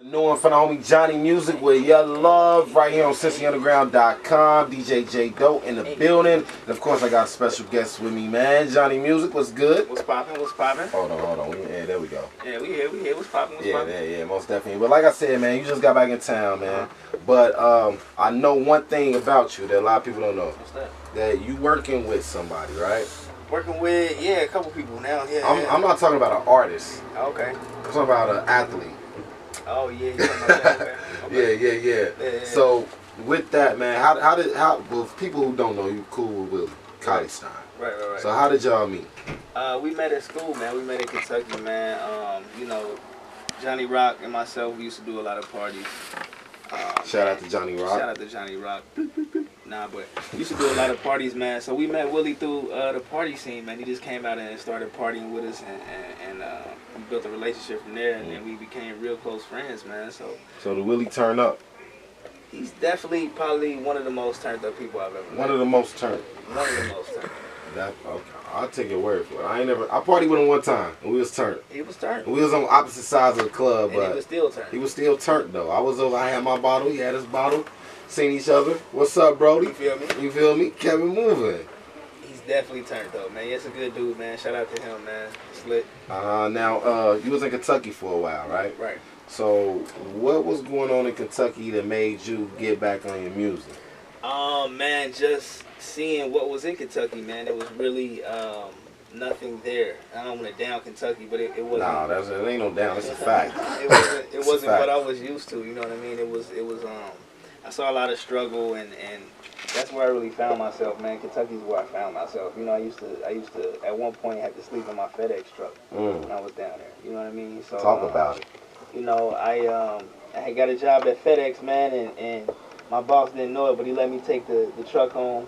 New one for the homie JohnnyMuzik with Your Love right here on CincyUnderground.com. DJ J.Dough in the building. And of course, I got a special guest with me, man. JohnnyMuzik, what's good? What's poppin'? What's poppin'? Hold on. Yeah, there we go. Yeah, we here. What's poppin'? What's poppin'? Yeah, most definitely. But like I said, man, you just got back in town, man. But I know one thing about you that a lot of people don't know. What's that? That you working with somebody, right? Working with, a couple people now. Yeah. I'm not talking about an artist. Okay. I'm talking about an athlete. Oh yeah, you talking about that? Okay. Yeah. So with that, man, well, people who don't know, you cool with Willie, Cali Stein. Right. So how did y'all meet? We met at school, man. We met in Kentucky, man. Johnny Rock and myself, we used to do a lot of parties. Shout out to Johnny Rock. Shout out to Johnny Rock. Nah, but we used to do a lot of parties, man. So we met Willie through the party scene, man. He just came out and started partying with us, and we built a relationship from there, and then we became real close friends, man. So the Willie turn up. He's definitely probably one of the most turned up people I've ever met. One of the most turned. One of the most turned. Okay. I'll take your word for it. I partied with him one time, and we was turned. He was turned. We was on opposite sides of the club, and but he was still turned. He was still turned though. I had my bottle, he had his bottle. Seen each other. What's up, Brody? You feel me? Kept it moving. He's definitely turned though, man. He's a good dude, man. Shout out to him, man. Slick. Now, you was in Kentucky for a while, right? Right. So, what was going on in Kentucky that made you get back on your music? Man, just seeing what was in Kentucky, man. It was really nothing there. I don't want to down Kentucky, but it wasn't. Nah, it ain't no down. It's a fact. It wasn't what I was used to. You know what I mean? It was. I saw a lot of struggle, and that's where I really found myself, man. Kentucky's where I found myself. You know, I used to at one point have to sleep in my FedEx truck when I was down there. You know what I mean? So talk about it. You know, I had got a job at FedEx, man, and my boss didn't know it, but he let me take the truck home.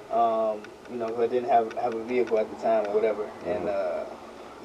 You know, because I didn't have a vehicle at the time or whatever. And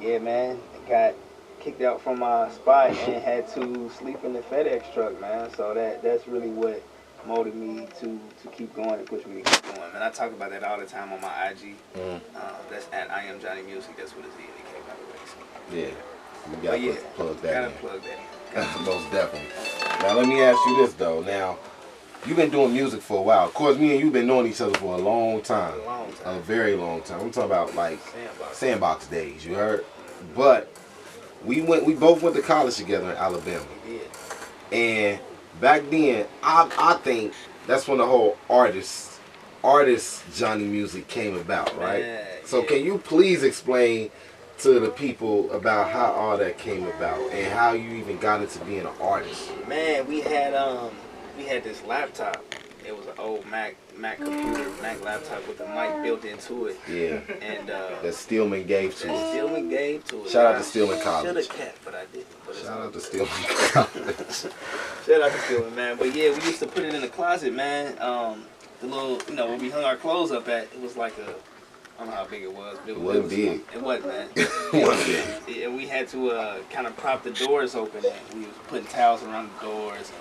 yeah, man, I got kicked out from my spot and had to sleep in the FedEx truck, man. So that's really what motivated me to keep going and push me to keep going. And I talk about that all the time on my IG. That's at I am JohnnyMuzik. That's what it's came by the way. So. Yeah, you gotta plug that in. Plug that in. Most definitely. Now let me ask you this though. Now, you've been doing music for a while. Of course, me and you've been knowing each other for a long time. A very long time. I'm talking about like sandbox days. You heard? But we both went to college together in Alabama. We did. And back then, I think that's when the whole artist JohnnyMuzik came about, right? So can you please explain to the people about how all that came about and how you even got into being an artist? Man, we had this laptop. It was an old Mac computer, Mac laptop with a mic built into it. Yeah. And that Stillman gave to us. Shout out to Stillman College. Should have kept, but I didn't. Shout out to Stillman College. Shout out to Stillman, man. But yeah, we used to put it in the closet, man. The little, where we hung our clothes up at, it was like I don't know how big it was. But it wasn't big. It wasn't, man. It wasn't big. And we had to kind of prop the doors open, and we was putting towels around the doors.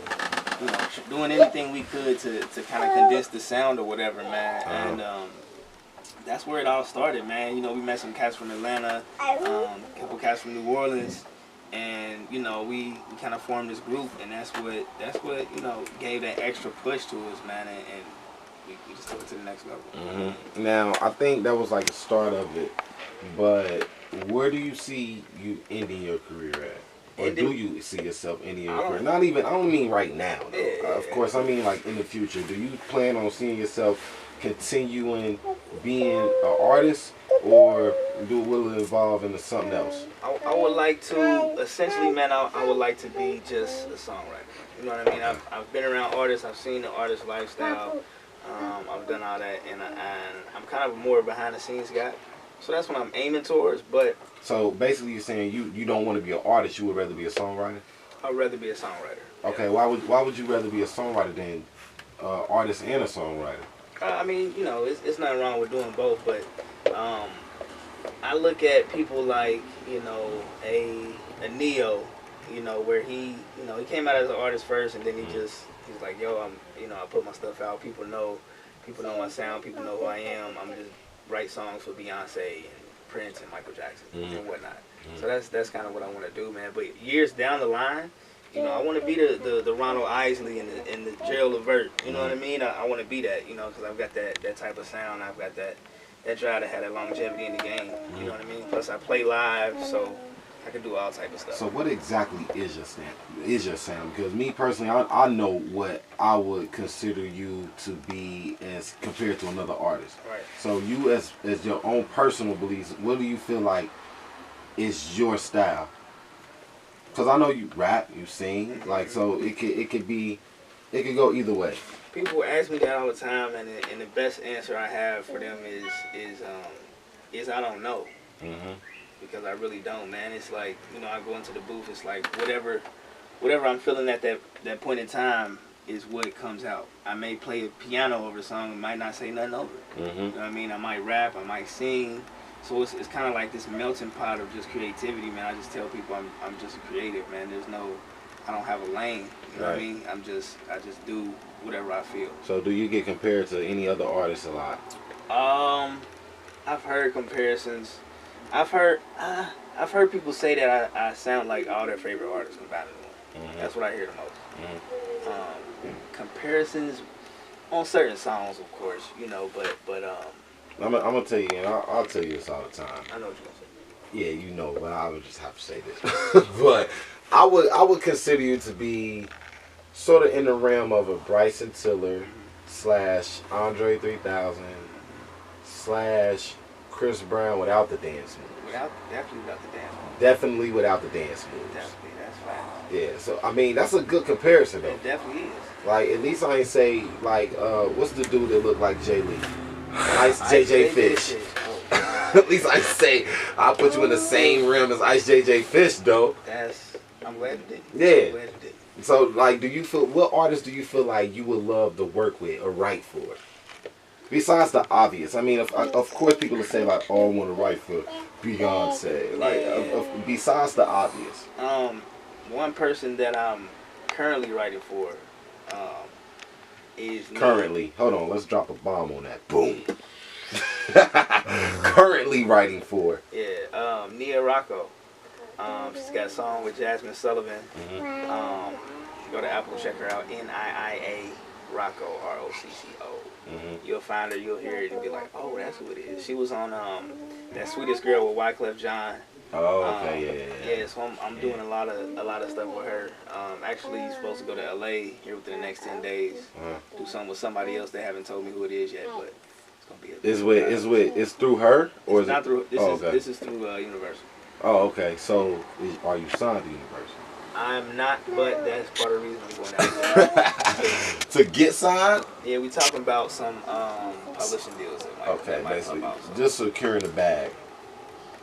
Doing anything we could to kind of condense the sound or whatever, man. And that's where it all started, man. We met some cats from Atlanta, a couple cats from New Orleans, and we kind of formed this group, and that's what gave that extra push to us, man. And we just took it to the next level. Now, I think that was like the start of it, but where do you see you ending your career at? Or do you see yourself ending your career? Not even, I don't mean right now, though. Of course, I mean like in the future. Do you plan on seeing yourself continuing being an artist, or will it evolve into something else? I would like to, essentially, man, I would like to be just a songwriter. You know what I mean? I've been around artists. I've seen the artist lifestyle. I've done all that, and I'm kind of more behind the scenes guy. So that's what I'm aiming towards, but... So basically you're saying you don't want to be an artist, you would rather be a songwriter? I'd rather be a songwriter. Okay, yeah. Why would you rather be a songwriter than artist and a songwriter? I mean, it's nothing wrong with doing both, but I look at people like, a Neo, where he came out as an artist first, and then he's like, yo, I put my stuff out, people know my sound, people know who I am, I'm just write songs for Beyonce and Prince and Michael Jackson and whatnot. So that's kind of what I want to do, man. But years down the line, You know, I want to be the Ronald Isley and the Gerald Levert. You know what I mean? I want to be that. You know, because I've got that type of sound. I've got that drive to have that longevity in the game. You know what I mean? Plus I play live, so I can do all type of stuff. So what exactly is your sound? Because me personally, I know what I would consider you to be as compared to another artist. Right. So you as your own personal beliefs, what do you feel like is your style? Because I know you rap, you sing, like, so it could go either way. People ask me that all the time, and the best answer I have for them is I don't know. Because I really don't, man. It's like, you know, I go into the booth, it's like whatever I'm feeling at that point in time is what comes out. I may play a piano over the song, and might not say nothing over it. You know what I mean? I might rap, I might sing. So it's kind of like this melting pot of just creativity, man. I just tell people I'm just a creative, man. I don't have a lane. You know what I mean? I just do whatever I feel. So do you get compared to any other artists a lot? I've heard comparisons. I've heard people say that I sound like all their favorite artists combined. That's what I hear the most. Comparisons on certain songs, of course, you know, but I'm gonna tell you, and I'll tell you this all the time. I know what you're gonna say. Yeah, you know, but I would just have to say this. But I would consider you to be sort of in the realm of a Bryson Tiller / Andre 3000 / Chris Brown without the dance moves. Definitely without the dance moves. Definitely without the dance moves. Definitely, that's fine. Yeah, so I mean that's a good comparison though. It definitely is. Like at least I ain't say like what's the dude that looked like Jay Lee? Ice JJ Fish. Oh, at least I say I'll put you in the same realm as Ice JJ Fish though. I'm glad you did. Yeah. I'm glad you did. So like what artists do you feel like you would love to work with or write for? Besides the obvious, I mean, of course, people will say like, "Oh, I want to write for Beyonce." Like, besides the obvious. One person that I'm currently writing for is currently. Hold on, let's drop a bomb on that. Boom. Currently writing for. Yeah, Nia Rocco. She's got a song with Jasmine Sullivan. Go to Apple, check her out. NIIA Rocco, ROCCO. You'll find her, you'll hear it, and be like, oh, that's who it is. She was on That Sweetest Girl with Wyclef Jean. Oh, okay, yeah. So I'm doing a lot of stuff with her. Actually, supposed to go to LA here within the next 10 days. Do something with somebody else. They haven't told me who it is yet, but it's gonna be. It's through her or it's is not through? This is through Universal. Oh, okay. So are you signed to Universal? I'm not, but that's part of the reason I'm going out there. To get signed? Yeah, we talking about some publishing deals. That might basically just securing the bag.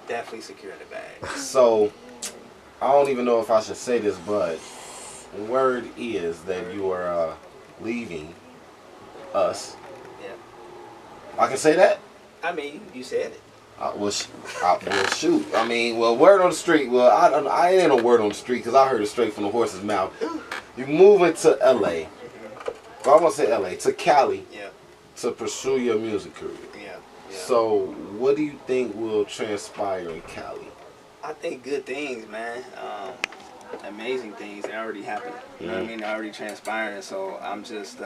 Definitely securing the bag. So I don't even know if I should say this, but word is that you are leaving us. Yeah. I can say that? I mean, you said it. Well, shoot. I mean, word on the street. Well, I ain't no word on the street because I heard it straight from the horse's mouth. You moving to L.A. Well, I want to say L.A. to Cali. Yeah. To pursue your music career. Yeah. So, what do you think will transpire in Cali? I think good things, man. Amazing things. They already happened. You know what I mean? They're already transpiring. So I'm just.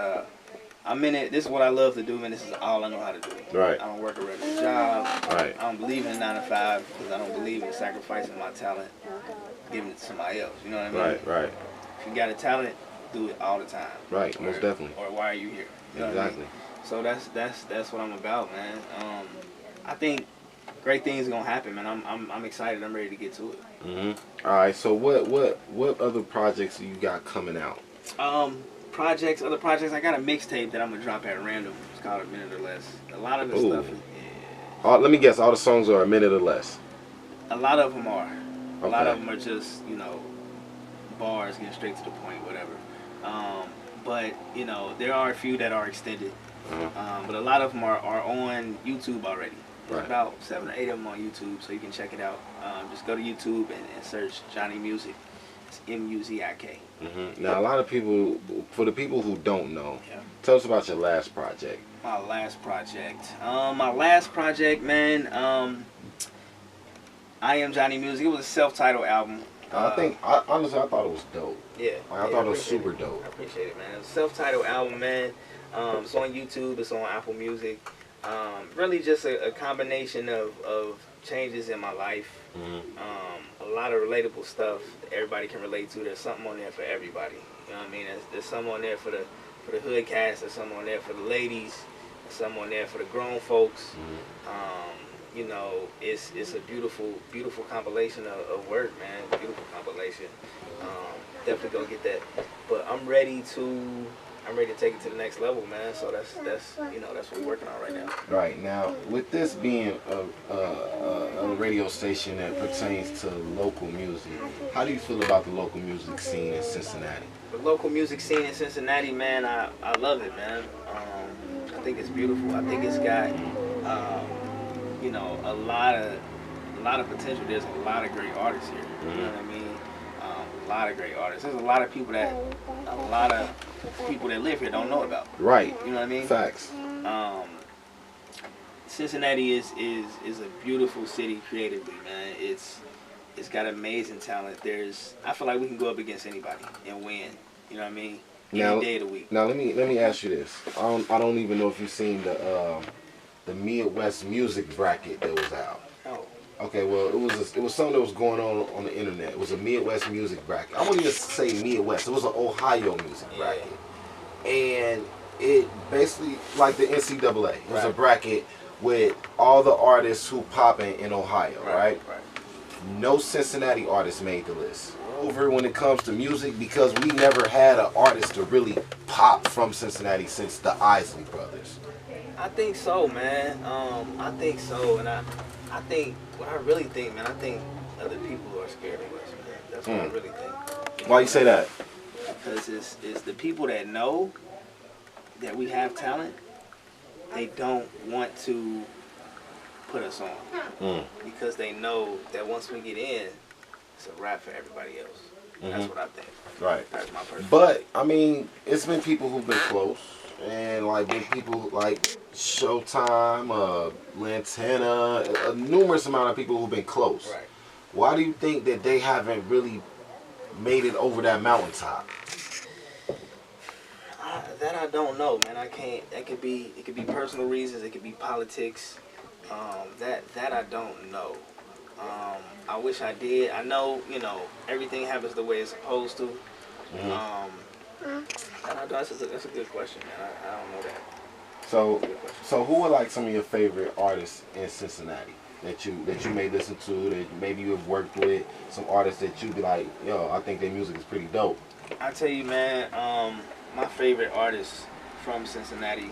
I'm in it. This is what I love to do, man. This is all I know how to do. Right. I don't work a regular job. Right. I don't believe in 9 to 5 because I don't believe in sacrificing my talent, giving it to somebody else. You know what I mean? Right. If you got a talent, do it all the time. Right. Most definitely. Or why are you here? You know exactly. What I mean? So that's what I'm about, man. I think great things are gonna happen, man. I'm excited. I'm ready to get to it. All right. So what other projects do you got coming out? Other projects. I got a mixtape that I'm gonna drop at random. It's called A Minute or Less. A lot of the stuff. Yeah. Let me guess. All the songs are a minute or less. A lot of them are. Okay. A lot of them are just bars, getting straight to the point, whatever. But there are a few that are extended. But a lot of them are on YouTube already. There's about 7 or 8 of them on YouTube, so you can check it out. Just go to YouTube and search JohnnyMuzik. It's MUZIK. Now, a lot of people, for the people who don't know, tell us about your last project. My last project, man. I Am JohnnyMuzik. It was a self-titled album. Honestly, I thought it was dope. Yeah. Like, I thought it was super dope. I appreciate it, man. It's a self-titled album, man. It's on YouTube. It's on Apple Music. Really just a combination of changes in my life. A lot of relatable stuff that everybody can relate to. There's something on there for everybody. You know what I mean? There's some on there for the hood cast. There's some on there for the ladies. There's some on there for the grown folks. You know, it's a beautiful compilation of work, man. Beautiful compilation. Definitely go get that. But I'm ready to take it to the next level, man. So that's what we're working on right now. Right now, with this being a radio station that pertains to local music, how do you feel about the local music scene in Cincinnati? The local music scene in Cincinnati, man, I love it, man. I think it's beautiful. I think it's got a lot of potential. There's a lot of great artists here. You know what I mean? A lot of great artists. There's a lot of people that live here don't know about. Right. You know what I mean? Facts. Cincinnati is a beautiful city creatively, man. It's got amazing talent. I feel like we can go up against anybody and win. You know what I mean? Any day of the week. Now let me ask you this. I don't even know if you've seen the Midwest music bracket that was out. Oh. Okay, well, it was something that was going on the internet. It was a Midwest music bracket. I wouldn't even say Midwest. It was an Ohio music bracket. And it basically, like the NCAA, it was a bracket with all the artists who popping in Ohio, right? No Cincinnati artists made the list. Over when it comes to music, because we never had an artist to really pop from Cincinnati since the Isley Brothers. I think so, man. I think so, and I think what I really think, man. I think other people are scared of us, man. That's what I really think. Why you say that? Because it's the people that know that we have talent. They don't want to put us on because they know that once we get in, it's a wrap for everybody else. That's what I think. Right. That's my personal. But I mean, it's been people who've been close, and like been people like Showtime, Lantana, a numerous amount of people who've been close. Right. Why do you think that they haven't really made it over that mountaintop? That I don't know, man. I can't. It could be personal reasons. It could be politics. That I don't know. I wish I did. I know, everything happens the way it's supposed to. That's a good question, man. I don't know that. So who are like some of your favorite artists in Cincinnati that you may listen to, that maybe you have worked with, some artists that you be like, yo, I think their music is pretty dope? I tell you, man, my favorite artist from Cincinnati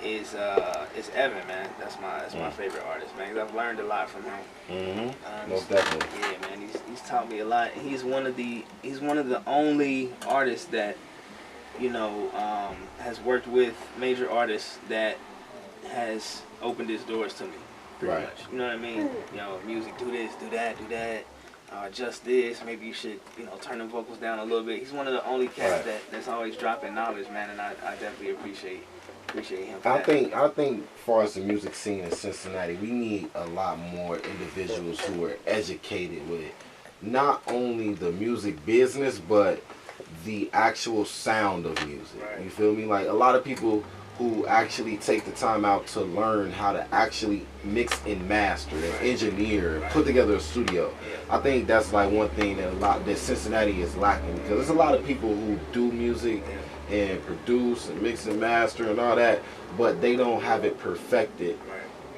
is Evan, man. That's my favorite artist, man. 'Cause I've learned a lot from him. Most definitely. Yeah, man. He's taught me a lot. He's one of the only artists that has worked with major artists that has opened his doors to me. Pretty much. You know what I mean? Music, do this, do that, do that. Just this. Maybe you should, turn the vocals down a little bit. He's one of the only cats that's always dropping knowledge, man, and I definitely appreciate him for that. I think for us the music scene in Cincinnati, we need a lot more individuals who are educated with not only the music business but the actual sound of music. Right. You feel me? Like a lot of people who actually take the time out to learn how to actually mix and master and engineer, put together a studio. I think that's like one thing that Cincinnati is lacking, because there's a lot of people who do music and produce and mix and master and all that, but they don't have it perfected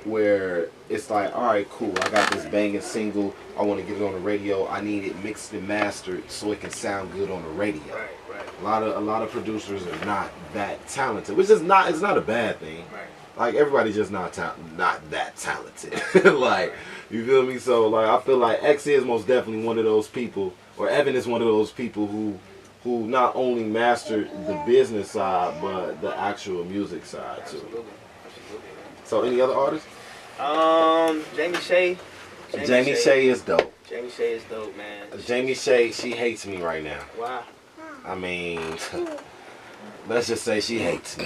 where it's like, all right, cool, I got this banging single, I want to get it on the radio, I need it mixed and mastered so it can sound good on the radio. A lot of producers are not that talented, which is not, it's not a bad thing. Like everybody's just not that talented. Like, you feel me? So like I feel like X is most definitely one of those people, or Evan is one of those people who not only mastered the business side but the actual music side too. Absolutely. So any other artists? Jamie Shea. Jamie Shea is dope. Jamie Shea is dope, man. Jamie Shea, she hates me right now. Why? I mean, let's just say she hates me.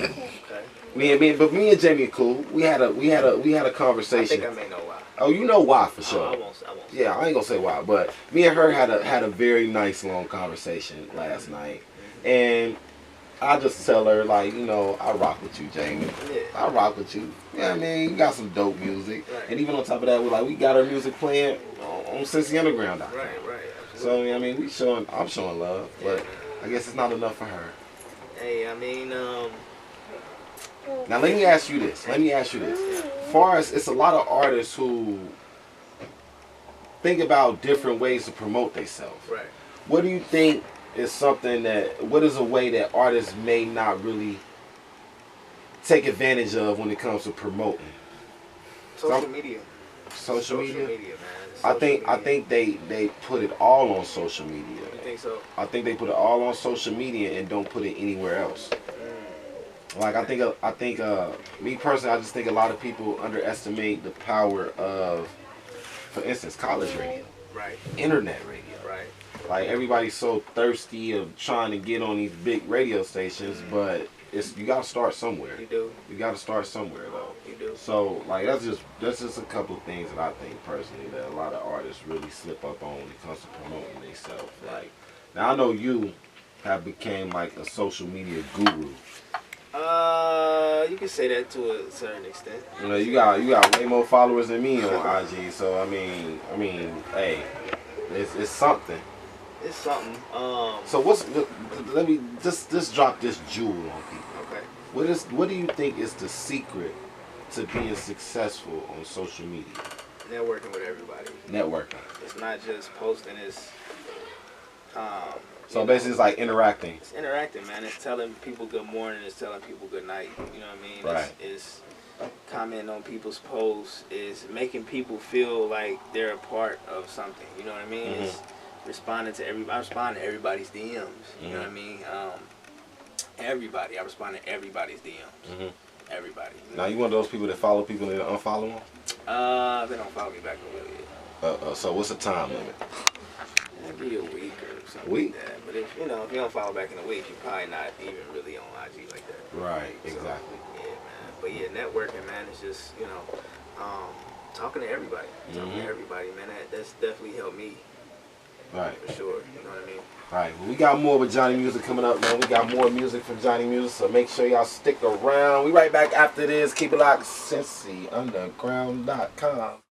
Okay. But me and Jamie are cool. We had a conversation. I think I may know why. Oh, you know why for sure. I won't say yeah, I ain't gonna say why, but me and her had a very nice long conversation last night, and I just tell her like, you know, I rock with you, Jamie. Yeah. I rock with you. Yeah, I mean, you got some dope music, Right. and even on top of that, we got our music playing on CincyUnderground.com. Right. So I mean, I'm showing love, but I guess it's not enough for her. Hey, I mean, Now let me ask you this. As far as it's a lot of artists who think about different ways to promote themselves. Right. What do you think is something what is a way that artists may not really take advantage of when it comes to promoting? Social media. Social media, man. I I think they put it all on social media. You think so? I think they put it all on social media and don't put it anywhere else. Like I think me personally, I just think a lot of people underestimate the power of, for instance, college radio, right, internet radio, right. Like everybody's so thirsty of trying to get on these big radio stations, but you gotta start somewhere. You do. You gotta start somewhere though. You do. So like that's just a couple of things that I think personally that a lot of artists really slip up on when it comes to promoting themselves. Like now I know you have became like a social media guru. You can say that to a certain extent. You know, you got way more followers than me on IG. So I mean, hey, it's something. It's something. So let me just drop this jewel on people. Okay. What do you think is the secret to being successful on social media? Networking with everybody. Networking. It's not just posting. It's so basically, it's like interacting. It's interacting, man. It's telling people good morning. It's telling people good night. You know what I mean? Right. It's commenting on people's posts. It's making people feel like they're a part of something. You know what I mean? Mm-hmm. It's responding to everybody. I respond to everybody's DMs. You know what I mean? Everybody. I respond to everybody's DMs. Mm-hmm. Everybody. Now you one of those people that follow people and unfollow them? They don't follow me back in a little bit. So what's the time limit? Maybe a week or something Week? like that. But if you don't follow back in a week, you're probably not even really on IG like that. Right, So, exactly. yeah, man. But yeah, networking, man, is just, talking to everybody. Talking to everybody, man. That's definitely helped me. Right. For sure. You know what I mean? Alright, well, we got more with JohnnyMuzik coming up, man. We got more music from JohnnyMuzik, so make sure y'all stick around. We right back after this. Keep it locked, CincyUnderground.com.